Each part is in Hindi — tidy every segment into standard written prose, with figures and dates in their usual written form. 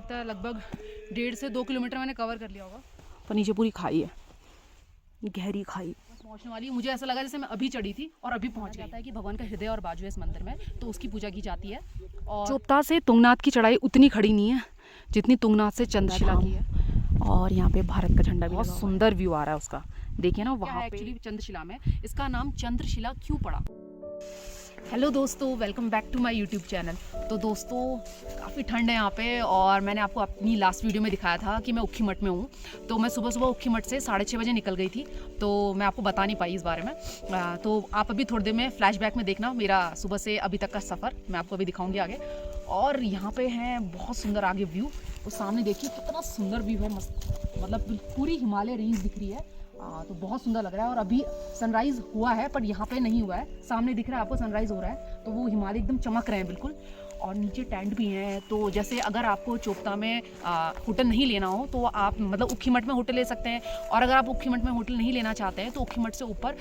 लगता है लगभग 1.5 से 2 किलोमीटर मैंने कवर कर लिया होगा। पर नीचे पूरी खाई है, गहरी खाई। पहुंचने वाली मुझे ऐसा लगा जैसे मैं अभी चढ़ी थी और अभी पहुंच जाता है कि भगवान का हृदय और बाजू है इस मंदिर में, तो उसकी पूजा की जाती है। और चोपता से तुंगनाथ की चढ़ाई उतनी खड़ी नहीं है जितनी तुंगनाथ से चंद्रशिला की है। और यहाँ पे भारत का झंडा भी बहुत सुंदर व्यू आ रहा है उसका, देखिए ना वहाँ पे। एक्चुअली चंद्रशिला में इसका नाम चंद्रशिला क्यों पड़ा। हेलो दोस्तों, welcome back to my YouTube channel. तो दोस्तों काफ़ी ठंड है यहाँ पे, और मैंने आपको अपनी लास्ट वीडियो में दिखाया था कि मैं ऊखीमठ में हूँ। तो मैं सुबह सुबह ऊखीमठ से 6:30 बजे निकल गई थी, तो मैं आपको बता नहीं पाई इस बारे में। तो आप अभी थोड़ी देर में फ्लैशबैक में देखना मेरा सुबह से अभी तक का सफ़र, मैं आपको अभी दिखाऊँगी आगे। और यहाँ पे है बहुत सुंदर आगे व्यू, तो सामने देखिए कितना सुंदर व्यू है, मस्त, मतलब पूरी हिमालय रेंज दिख रही है। तो बहुत सुंदर लग रहा है। और अभी सनराइज़ हुआ है पर यहाँ पे नहीं हुआ है, सामने दिख रहा है आपको सनराइज़ हो रहा है, तो वो हिमालय एकदम चमक रहे हैं बिल्कुल। और नीचे टेंट भी हैं, तो जैसे अगर आपको चोपता में होटल नहीं लेना हो तो आप मतलब ऊखीमठ में होटल ले सकते हैं। और अगर आप ऊखीमठ में होटल नहीं लेना चाहते हैं तो ऊखीमठ से ऊपर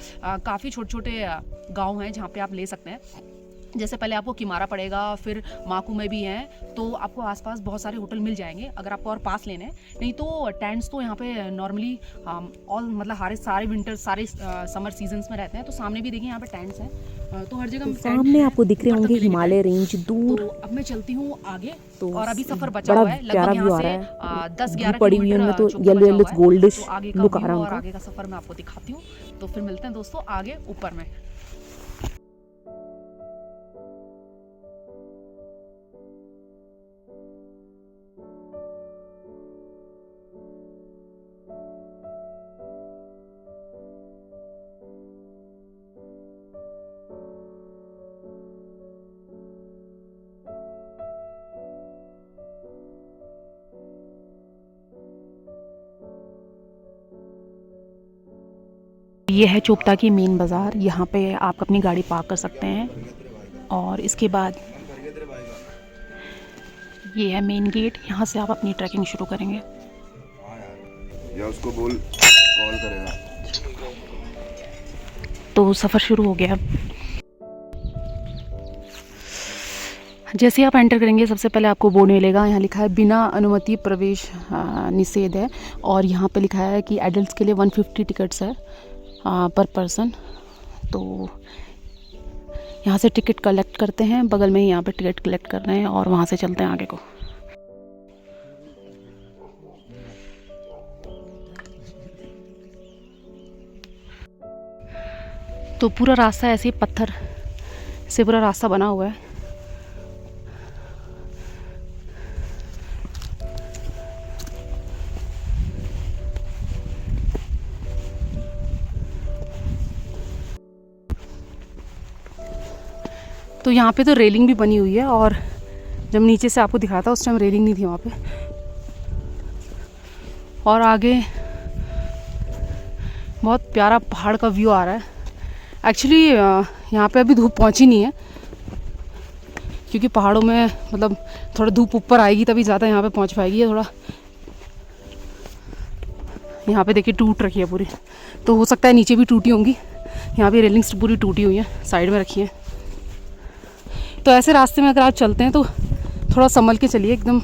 काफ़ी छोटे छोटे गाँव हैं जहाँ पे आप ले सकते हैं। जैसे पहले आपको किमारा पड़ेगा, फिर माकू में भी हैं, तो आपको आसपास बहुत सारे होटल मिल जाएंगे अगर आपको और पास लेने हैं। नहीं तो टेंट्स तो यहाँ पे नॉर्मली ऑल मतलब सारे विंटर सारे समर सीजन्स में रहते हैं। तो सामने भी देखिए यहाँ पे टेंट्स हैं, तो हर जगह तो सामने आपको दिख रहे होंगे हिमालय रेंज दूर। तो अब मैं चलती हूँ आगे, तो और अभी सफर बचा हुआ है प्यारा लगभग व्यू आ यहाँ रहा से है, 10-11 पड़ी हुई है उनमें, तो येलो येलो गोल्डिश लुक आ रहा है और उनका। आगे का सफर मैं आपको दिखाती हूँ। तो फिर मिलते हैं दोस्तों आगे ऊपर में। ये है चोपता की मेन बाज़ार, यहाँ पे आप अपनी गाड़ी पार्क कर सकते हैं। और इसके बाद ये है मेन गेट, यहाँ से आप अपनी ट्रैकिंग शुरू करेंगे। या उसको बोल कॉल करेगा। तो सफ़र शुरू हो गया। जैसे आप एंटर करेंगे सबसे पहले आपको बोर्ड मिलेगा, यहाँ लिखा है बिना अनुमति प्रवेश निषेध है। और यहाँ पे लिखा है कि एडल्ट्स के लिए 150 टिकट्स है पर पर्सन। तो यहाँ से टिकट कलेक्ट करते हैं, बगल में ही यहाँ पे टिकट कलेक्ट कर रहे हैं और वहाँ से चलते हैं आगे को। तो पूरा रास्ता ऐसे ही पत्थर से पूरा रास्ता बना हुआ है। तो यहाँ पे तो रेलिंग भी बनी हुई है, और जब नीचे से आपको दिखाया था उस टाइम रेलिंग नहीं थी वहाँ पे। और आगे बहुत प्यारा पहाड़ का व्यू आ रहा है। एक्चुअली यहाँ पे अभी धूप पहुँची नहीं है, क्योंकि पहाड़ों में मतलब थोड़ा धूप ऊपर आएगी तभी ज़्यादा यहाँ पे पहुँच पाएगी। ये थोड़ा यहाँ पे देखिए टूट रखी है पूरी, तो हो सकता है नीचे भी टूटी होंगी। यहाँ पे रेलिंग्स पूरी टूटी हुई हैं, साइड में रखी है। तो ऐसे रास्ते में अगर आप चलते हैं तो थोड़ा संभल के चलिए, एकदम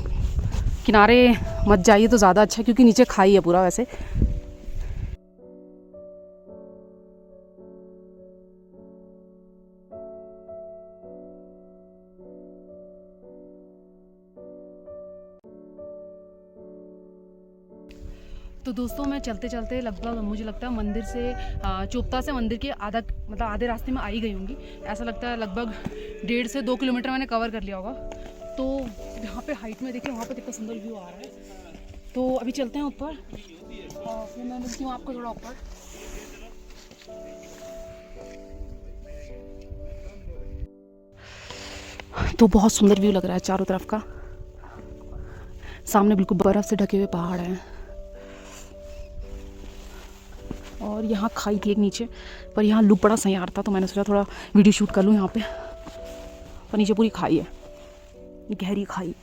किनारे मत जाइए तो ज़्यादा अच्छा, क्योंकि नीचे खाई है पूरा वैसे। तो दोस्तों मैं चलते चलते लगभग मुझे लगता है मंदिर से चोपता से मंदिर के आधे रास्ते में आ ही गई होंगी। ऐसा लगता है लगभग 1.5 से 2 किलोमीटर मैंने कवर कर लिया होगा। तो यहाँ पे हाइट में देखिए वहाँ पे कितना सुंदर व्यू आ रहा है। तो अभी चलते हैं ऊपर और फिर मैं मिलती हूँ आपको थोड़ा ऊपर। तो बहुत सुंदर व्यू लग रहा है चारों तरफ का। सामने बिल्कुल बर्फ़ से ढके हुए पहाड़ हैं, और यहाँ खाई थी एक नीचे, पर यहाँ लुक बड़ा सही आ रहा था, तो मैंने सोचा थोड़ा वीडियो शूट कर लूँ यहाँ पे। पर नीचे पूरी खाई है, गहरी खाई।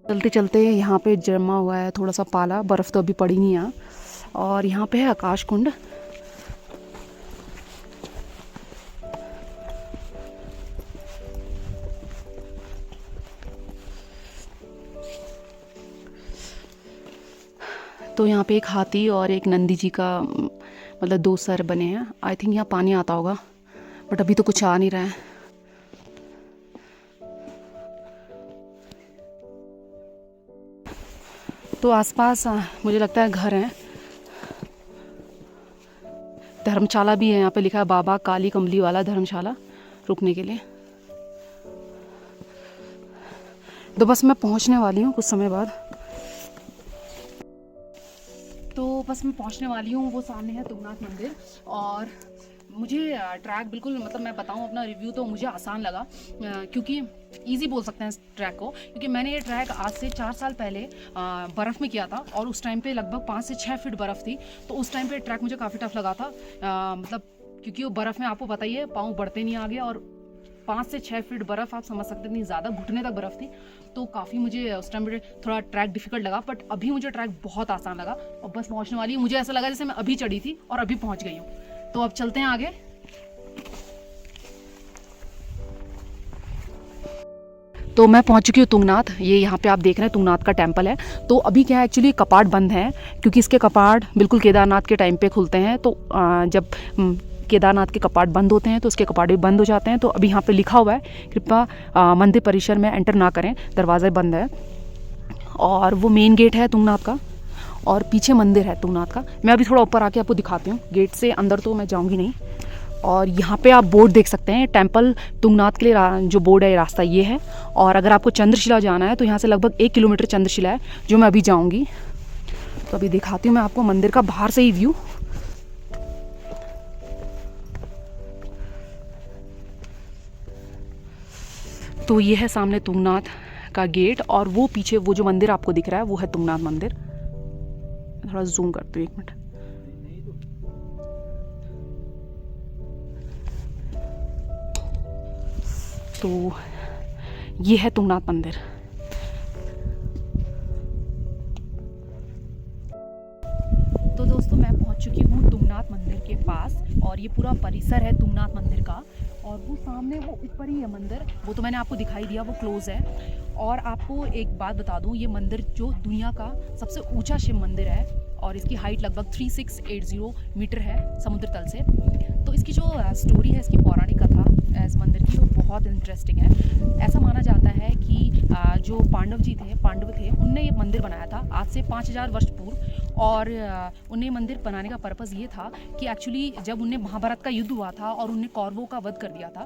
चलते चलते यहाँ पे जमा हुआ है थोड़ा सा पाला, बर्फ़ तो अभी पड़ी नहीं है। और यहाँ पे है आकाश कुंड। तो यहाँ पे एक हाथी और एक नंदी जी का मतलब 2 सर बने हैं। आई थिंक यहाँ पानी आता होगा, बट अभी तो कुछ आ नहीं रहा है। तो आसपास मुझे लगता है घर हैं, धर्मशाला भी है। यहाँ पे लिखा है बाबा काली कमली वाला धर्मशाला रुकने के लिए। तो बस मैं पहुँचने वाली हूँ कुछ समय बाद। तो बस मैं पहुँचने वाली हूँ, वो सामने है तुंगनाथ मंदिर। और मुझे ट्रैक बिल्कुल मतलब मैं बताऊँ अपना रिव्यू तो मुझे आसान लगा, क्योंकि इजी बोल सकते हैं इस ट्रैक को, क्योंकि मैंने ये ट्रैक आज से 4 साल पहले बर्फ़ में किया था और उस टाइम पे लगभग 5 से 6 फीट बर्फ़ थी। तो उस टाइम पे ट्रैक मुझे काफ़ी टफ लगा था, मतलब क्योंकि वो बर्फ़ में आपको पता ही है पाँव बढ़ते नहीं आगे, और 5 से 6 फीट बर्फ़ आप समझ सकते इतनी ज़्यादा घुटने तक बर्फ़ थी। तो काफ़ी मुझे उस टाइम पे थोड़ा ट्रैक डिफिकल्ट लगा, बट अभी मुझे ट्रैक बहुत आसान लगा और बस पहुँचने वाली है। मुझे ऐसा लगा जैसे मैं अभी चढ़ी थी और अभी पहुँच गई हूँ। तो अब चलते हैं आगे। तो मैं पहुंच चुकी हूँ तुंगनाथ। ये यहाँ पे आप देख रहे हैं तुंगनाथ का टेम्पल है। तो अभी क्या है, एक्चुअली कपाट बंद है, क्योंकि इसके कपाट बिल्कुल केदारनाथ के टाइम पे खुलते हैं। तो जब केदारनाथ के कपाट बंद होते हैं तो उसके कपाट भी बंद हो जाते हैं। तो अभी यहाँ पे लिखा हुआ है कृपया मंदिर परिसर में एंटर ना करें, दरवाज़ा बंद है। और वो मेन गेट है तुंगनाथ का, और पीछे मंदिर है तुंगनाथ का। मैं अभी थोड़ा ऊपर आके आपको दिखाती हूँ। गेट से अंदर तो मैं जाऊँगी नहीं। और यहाँ पे आप बोर्ड देख सकते हैं, टेम्पल तुंगनाथ के लिए जो बोर्ड है रास्ता ये है। और अगर आपको चंद्रशिला जाना है तो यहाँ से लगभग 1 किलोमीटर चंद्रशिला है, जो मैं अभी जाऊँगी। तो अभी दिखाती हूँ मैं आपको मंदिर का बाहर से ही व्यू। तो ये है सामने तुंगनाथ का गेट, और वो पीछे वो जो मंदिर आपको दिख रहा है वो है तुंगनाथ मंदिर। थोड़ा जूम करती हूँ, 1 मिनट। तो ये है तुंगनाथ मंदिर। तो दोस्तों मैं पहुंच चुकी हूँ तुंगनाथ मंदिर के पास, और ये पूरा परिसर है तुंगनाथ मंदिर का। और वो सामने वो ऊपर ही है मंदिर, वो तो मैंने आपको दिखाई दिया, वो क्लोज है। और आपको एक बात बता दूँ, ये मंदिर जो दुनिया का सबसे ऊंचा शिव मंदिर है, और इसकी हाइट लगभग 3680 मीटर है समुद्र तल से। तो इसकी जो स्टोरी है, इसकी पौराणिक कथा इस मंदिर की, वो बहुत इंटरेस्टिंग है। ऐसा माना जाता है कि जो पांडव थे, उनने ये मंदिर बनाया था आज से 5000 वर्ष पूर्व। और उन्हें मंदिर बनाने का पर्पज़ ये था कि एक्चुअली जब उन्हें महाभारत का युद्ध हुआ था और उन्हें कौरवों का वध कर दिया था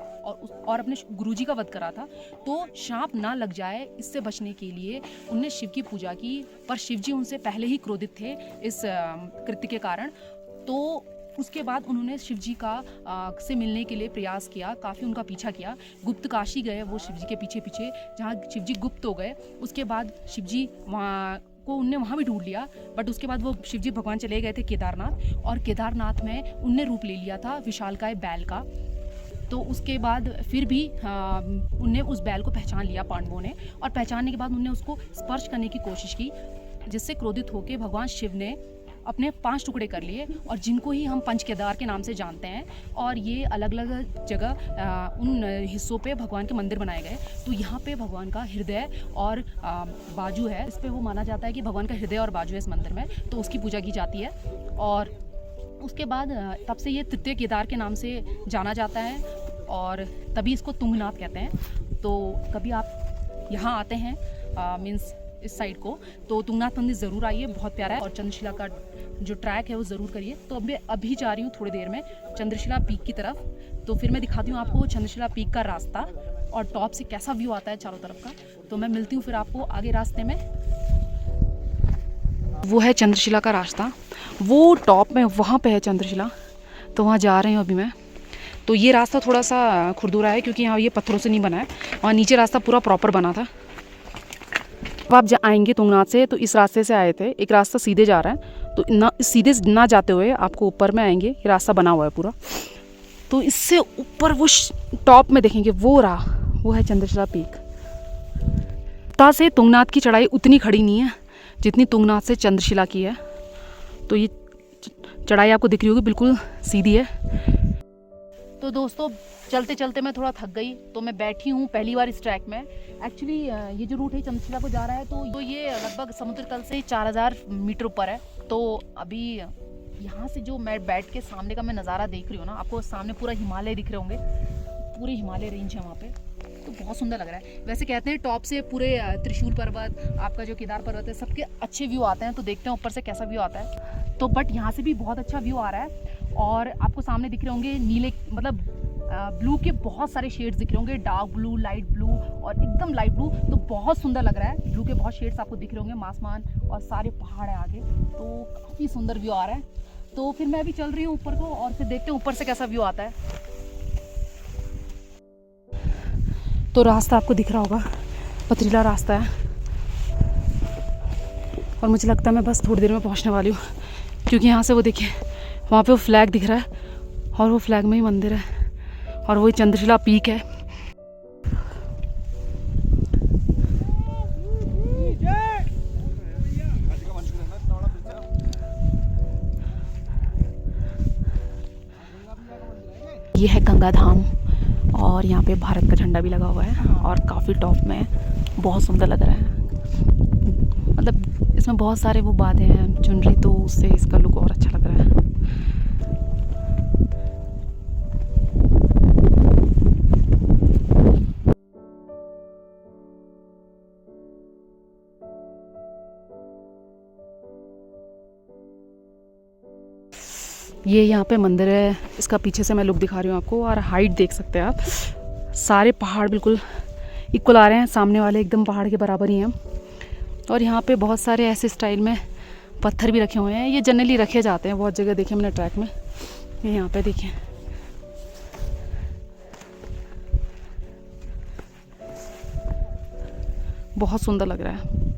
और अपने गुरुजी का वध करा था, तो शाप ना लग जाए इससे बचने के लिए उनने शिव की पूजा की। पर शिव जी उनसे पहले ही क्रोधित थे इस कृत्य के कारण। तो उसके बाद उन्होंने शिव जी का से मिलने के लिए प्रयास किया, काफ़ी उनका पीछा किया। गुप्त काशी गए वो शिव जी के पीछे पीछे, जहाँ शिव जी गुप्त हो गए। उसके बाद शिव जी उनने वहाँ भी ढूंढ लिया, बट उसके बाद वो शिव जी भगवान चले गए थे केदारनाथ, और केदारनाथ में उनने रूप ले लिया था विशालकाय बैल का। तो उसके बाद फिर भी उनने उस बैल को पहचान लिया पांडवों ने, और पहचानने के बाद उनने उसको स्पर्श करने की कोशिश की, जिससे क्रोधित होकर भगवान शिव ने अपने 5 टुकड़े कर लिए, और जिनको ही हम पंच केदार के नाम से जानते हैं। और ये अलग अलग जगह उन हिस्सों पे भगवान के मंदिर बनाए गए। तो यहाँ पे भगवान का हृदय और बाजू है, इस पे वो माना जाता है कि भगवान का हृदय और बाजू है इस मंदिर में, तो उसकी पूजा की जाती है। और उसके बाद तब से ये तृतीय केदार के नाम से जाना जाता है, और तभी इसको तुंगनाथ कहते हैं। तो कभी आप यहाँ आते हैं मीन्स इस साइड को, तो तुंगनाथ मंदिर ज़रूर आइए, बहुत प्यारा है। और चंद्रशिला का जो ट्रैक है वो ज़रूर करिए। तो अब मैं अभी जा रही हूँ थोड़ी देर में चंद्रशिला पीक की तरफ। तो फिर मैं दिखाती हूँ आपको चंद्रशिला पीक का रास्ता और टॉप से कैसा व्यू आता है चारों तरफ का। तो मैं मिलती हूँ फिर आपको आगे रास्ते में। वो है चंद्रशिला का रास्ता, वो टॉप में वहाँ पे है चंद्रशिला, तो वहाँ जा रही हूँ अभी मैं। तो ये रास्ता थोड़ा सा खुरदुरा है, क्योंकि यहाँ ये पत्थरों से नहीं बना है, और नीचे रास्ता पूरा प्रॉपर बना था। अब आप आएंगे तुंगनाथ से तो इस रास्ते से आए थे, एक रास्ता सीधे जा रहा है, तो ना सीधे ना जाते हुए आपको ऊपर में आएंगे, ये रास्ता बना हुआ है पूरा। तो इससे ऊपर वो टॉप में देखेंगे वो है चंद्रशिला पीक। ता से तुंगनाथ की चढ़ाई उतनी खड़ी नहीं है जितनी तुंगनाथ से चंद्रशिला की है। तो ये चढ़ाई आपको दिख रही होगी बिल्कुल सीधी है। तो दोस्तों चलते चलते मैं थोड़ा थक गई, तो मैं बैठी हूँ पहली बार इस ट्रैक में। एक्चुअली ये जो रूट है चंद्रशिला को जा रहा है, तो ये लगभग समुद्र तल से 4000 मीटर ऊपर है। तो अभी यहाँ से जो मैं बैठ के सामने का मैं नज़ारा देख रही हूँ ना, आपको सामने पूरा हिमालय दिख रहे होंगे, पूरे हिमालय रेंज है वहाँ पे, तो बहुत सुंदर लग रहा है। वैसे कहते हैं टॉप से पूरे त्रिशूल पर्वत, आपका जो केदार पर्वत है, सबके अच्छे व्यू आते हैं। तो देखते हैं ऊपर से कैसा व्यू आता है। तो बट यहाँ से भी बहुत अच्छा व्यू आ रहा है, और आपको सामने दिख रहे होंगे नीले, मतलब ब्लू के बहुत सारे शेड्स दिख रहे होंगे, डार्क ब्लू, लाइट ब्लू और एकदम लाइट ब्लू। तो बहुत सुंदर लग रहा है, ब्लू के बहुत शेड्स आपको दिख रहे होंगे, आसमान और सारे पहाड़ है आगे, तो काफ़ी सुंदर व्यू आ रहा है। तो फिर मैं अभी चल रही हूँ ऊपर को, और फिर देखते हैं ऊपर से कैसा व्यू आता है। तो रास्ता आपको दिख रहा होगा, पथरीला रास्ता है, और मुझे लगता है मैं बस थोड़ी देर में पहुंचने वाली हूँ, क्योंकि यहाँ से वो देखिए वहाँ पे वो फ्लैग दिख रहा है, और वो फ्लैग में ही मंदिर है, और वही चंद्रशिला पीक है। ये है गंगा धाम, और यहाँ पे भारत का झंडा भी लगा हुआ है, और काफ़ी टॉप में, बहुत सुंदर लग रहा है। मतलब इसमें बहुत सारे वो बातें हैं चुनरी, तो उससे इसका लुक और अच्छा लग रहा है। ये यहाँ पे मंदिर है, इसका पीछे से मैं लुक दिखा रही हूँ आपको, और हाइट देख सकते हैं आप, सारे पहाड़ बिल्कुल इक्वल आ रहे हैं, सामने वाले एकदम पहाड़ के बराबर ही हैं। और यहाँ पे बहुत सारे ऐसे स्टाइल में पत्थर भी रखे हुए हैं, ये जनरली रखे जाते हैं बहुत जगह, देखे मैंने ट्रैक में। ये यहाँ पे देखिए, बहुत सुंदर लग रहा है।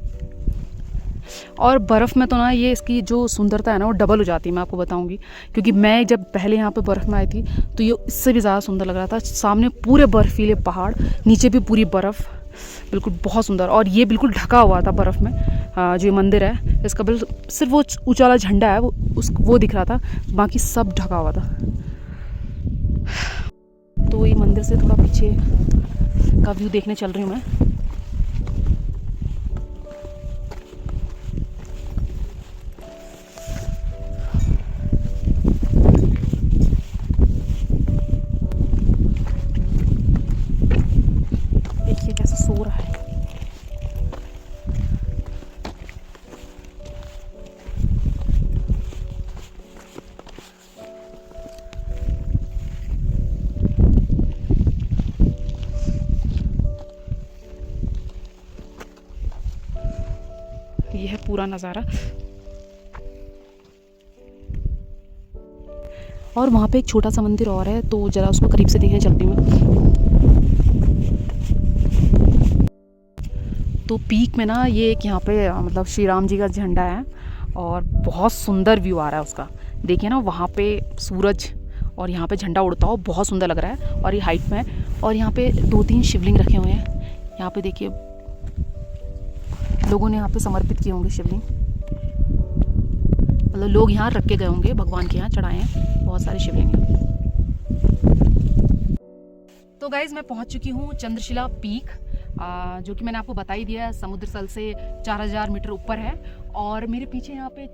और बर्फ़ में तो ना ये इसकी जो सुंदरता है ना वो डबल हो जाती है, मैं आपको बताऊंगी, क्योंकि मैं जब पहले यहाँ पे बर्फ़ में आई थी तो ये इससे भी ज़्यादा सुंदर लग रहा था। सामने पूरे बर्फीले पहाड़, नीचे भी पूरी बर्फ़, बिल्कुल बहुत सुंदर। और ये बिल्कुल ढका हुआ था बर्फ़ में, जो ये मंदिर है इसका बिल्कुल सिर्फ वो ऊँचा वाला झंडा है वो दिख रहा था, बाकी सब ढका हुआ था। तो ये मंदिर से थोड़ा पीछे का व्यू देखने चल रही हूँ मैं। देखिए कैसे सो रहा है। ये है पूरा नज़ारा, और वहाँ पे एक छोटा सा मंदिर और है, तो ज़रा उसको करीब से देखने चलती हूँ मैं। तो पीक में ना ये एक यहाँ पे मतलब श्री राम जी का झंडा है, और बहुत सुंदर व्यू आ रहा है उसका। देखिए ना वहाँ पे सूरज और यहाँ पे झंडा उड़ता हो, बहुत सुंदर लग रहा है, और ये हाइट में है। और यहाँ पे 2-3 शिवलिंग रखे हुए हैं, यहाँ पे देखिए लोगों ने यहाँ पे समर्पित किए होंगे शिवलिंग, मतलब लोग यहाँ रख के गए होंगे, भगवान के यहाँ चढ़ाए हैं बहुत सारे शिवलिंग। तो गाइज मैं पहुँच चुकी हूँ चंद्रशिला पीक, जो कि मैंने आपको बता ही दिया है, समुद्र तल से 4000 मीटर ऊपर है। और मेरे पीछे यहाँ पे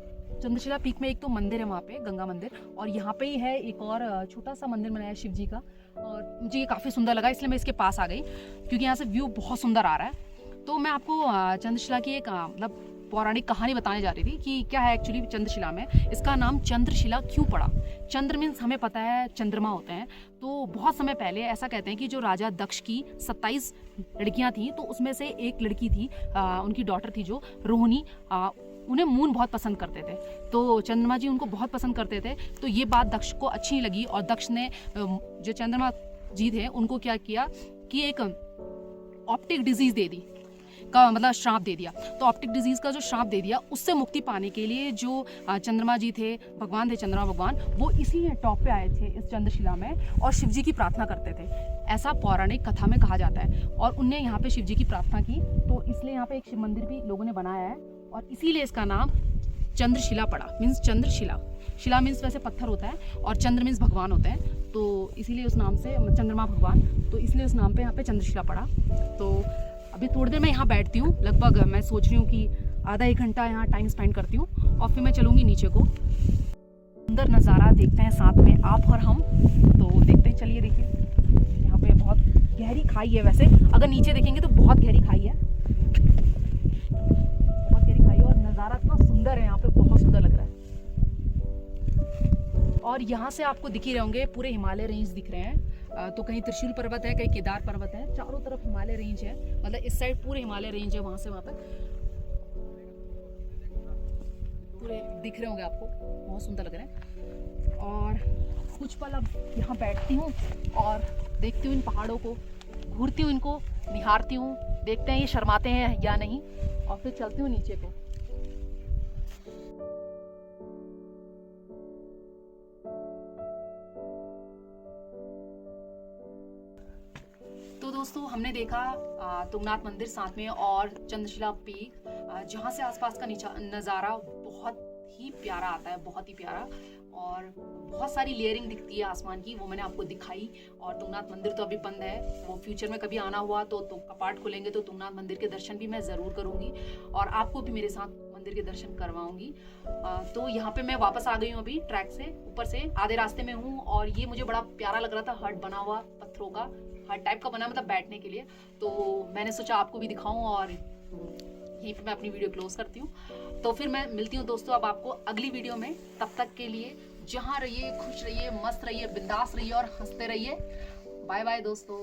चंद्रशिला पीक में एक तो मंदिर है वहाँ पे, गंगा मंदिर, और यहाँ पे ही है एक और छोटा सा मंदिर बनाया है शिव जी का, और मुझे ये काफ़ी सुंदर लगा, इसलिए मैं इसके पास आ गई, क्योंकि यहाँ से व्यू बहुत सुंदर आ रहा है। तो मैं आपको चंद्रशिला की एक मतलब पौराणिक कहानी बताने जा रही थी कि क्या है एक्चुअली चंद्रशिला में, इसका नाम चंद्रशिला क्यों पड़ा। चंद्र मीन्स हमें पता है चंद्रमा होते हैं, तो बहुत समय पहले ऐसा कहते हैं कि जो राजा दक्ष की 27 लड़कियां थी, तो उसमें से एक लड़की थी, उनकी डॉटर थी जो रोहिणी, उन्हें मून बहुत पसंद करते थे, तो चंद्रमा जी उनको बहुत पसंद करते थे। तो ये बात दक्ष को अच्छी नहीं लगी, और दक्ष ने जो चंद्रमा जी थे उनको क्या किया कि एक ऑप्टिक डिजीज दे दी का मतलब श्राप दे दिया। तो ऑप्टिक डिजीज का जो श्राप दे दिया, उससे मुक्ति पाने के लिए जो चंद्रमा जी थे, भगवान थे चंद्रमा भगवान, वो इसी टॉप पे आए थे इस चंद्रशिला में, और शिव जी की प्रार्थना करते थे, ऐसा पौराणिक कथा में कहा जाता है। और उनने यहाँ पे शिव जी की प्रार्थना की, तो इसलिए यहाँ पे एक शिव मंदिर भी लोगों ने बनाया है, और इसीलिए इसका नाम चंद्रशिला पड़ा, मीन्स चंद्रशिला। शिला मीन्स वैसे पत्थर होता है, और चंद्र मीन्स भगवान होते हैं, तो इसीलिए उस नाम से चंद्रमा भगवान, तो इसलिए उस नाम पे यहाँ पे चंद्रशिला पड़ा। तो अभी थोड़ी देर मैं यहाँ बैठती हूँ, लगभग मैं सोच रही हूँ कि आधा 1 घंटा यहाँ टाइम स्पेंड करती हूँ और फिर मैं चलूँगी नीचे को। सुंदर नज़ारा देखते हैं साथ में आप और हम, तो देखते हैं, चलिए देखिए। यहाँ पे बहुत गहरी खाई है, वैसे अगर नीचे देखेंगे तो बहुत गहरी खाई है, बहुत गहरी खाई है और नज़ारा इतना सुंदर है यहाँ पे, बहुत सुंदर लग रहा है। और यहाँ से आपको दिख ही रहे होंगे पूरे हिमालय रेंज दिख रहे हैं। तो कहीं त्रिशूल पर्वत है, कहीं केदार पर्वत है, चारों तरफ हिमालय रेंज है, मतलब इस साइड पूरे हिमालय रेंज है, वहाँ से वहाँ पे पूरे दिख रहे होंगे आपको, बहुत सुंदर लग रहे हैं। और कुछ पल अब यहाँ बैठती हूँ और देखती हूँ इन पहाड़ों को, घूरती हूँ इनको, निहारती हूँ, देखते हैं ये शर्माते हैं या नहीं, और फिर चलती हूँ नीचे को। तो दोस्तों हमने देखा तुंगनाथ मंदिर साथ में और चंद्रशिला पीक, जहाँ से आसपास का नज़ारा बहुत ही प्यारा आता है, बहुत ही प्यारा, और बहुत सारी लेयरिंग दिखती है आसमान की, वो मैंने आपको दिखाई। और तुंगनाथ मंदिर तो अभी बंद है, वो फ्यूचर में कभी आना हुआ तो कपाट खुलेंगे तो तुंगनाथ मंदिर के दर्शन भी मैं ज़रूर करूँगी और आपको भी मेरे साथ मंदिर के दर्शन करवाऊँगी। तो यहाँ पे मैं वापस आ गई हूँ अभी ट्रैक से, ऊपर से आधे रास्ते में हूँ, और ये मुझे बड़ा प्यारा लग रहा था, हट बना हुआ पत्थरों का, हट टाइप का बना, मतलब बैठने के लिए, तो मैंने सोचा आपको भी दिखाऊँ और यहीं पे मैं अपनी वीडियो क्लोज करती हूँ। तो फिर मैं मिलती हूँ दोस्तों अब आपको अगली वीडियो में, तब तक के लिए जहाँ रहिए, खुश रहिए, मस्त रहिए, बिंदास रहिए और हंसते रहिए। बाय बाय दोस्तों।